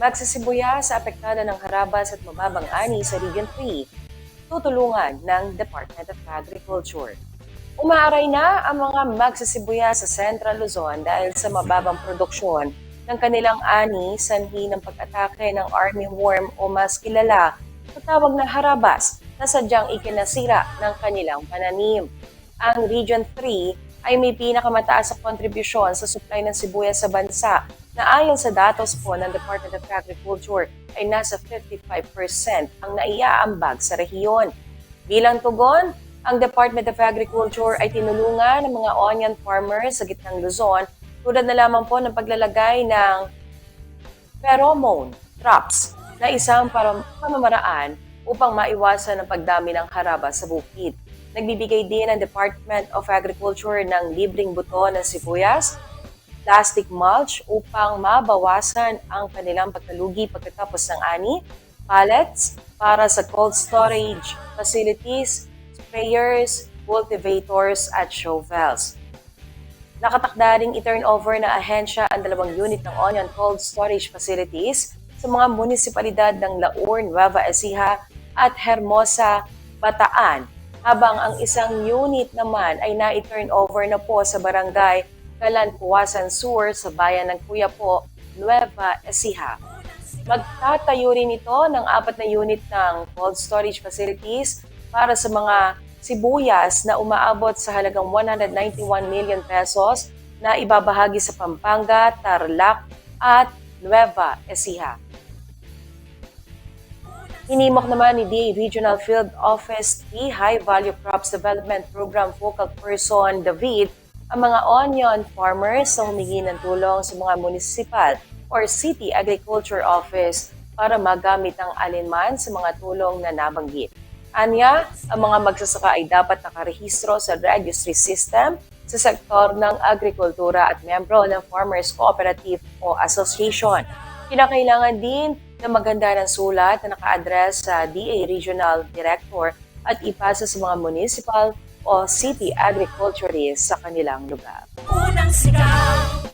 Magsisibuyas sa apektada ng harabas at mababang ani sa Region 3, tutulungan ng Department of Agriculture. Umaaray na ang mga magsisibuyas sa Central Luzon dahil sa mababang produksyon ng kanilang ani sanhi ng pag-atake ng armyworm o mas kilala sa tawag na harabas na sadyang ikinasira ng kanilang pananim. Ang Region 3 ay may pinakamataas sa kontribusyon sa supply ng sibuyas sa bansa na ayon sa datos po ng Department of Agriculture ay nasa 55% ang naiaambag sa rehiyon. Bilang tugon, ang Department of Agriculture ay tinulungan ng mga onion farmers sa gitnang Luzon tulad na lamang po ng paglalagay ng pheromone traps na isang pamamaraan upang maiwasan ang pagdami ng harabas sa bukid. Nagbibigay din ang Department of Agriculture ng libreng buto ng sibuyas, plastic mulch upang mabawasan ang kanilang pagkalugi pagkatapos ng ani, pallets para sa cold storage facilities, sprayers, cultivators at shovels. Nakatakda ring i-turn over na ahensya ang 2 unit ng onion cold storage facilities sa mga munisipalidad ng Laur, Nueva Ecija at Hermosa, Bataan, habang ang isang unit naman ay na-turn over na po sa barangay Kalanpuasan Sur sa bayan ng Cuyapo, Nueva Ecija. Magtatayo rin ito ng 4 na unit ng cold storage facilities para sa mga sibuyas na umaabot sa halagang 191 million pesos na ibabahagi sa Pampanga, Tarlac at Nueva Ecija. Hinimok naman ni DA Regional Field Office 3 High Value Crops Development Program Focal Person David ang mga onion farmers na humingi ng tulong sa mga municipal or city agriculture office para magamit ang alinman sa mga tulong na nabanggit. Anya, ang mga magsasaka ay dapat nakarehistro sa registry system sa sektor ng agrikultura at membro ng Farmers Cooperative o Association. Kinakailangan din na maganda ng sulat na naka-address sa DA Regional Director at ipasa sa mga municipal o city agriculturists sa kanilang lugar. Unang sigaw.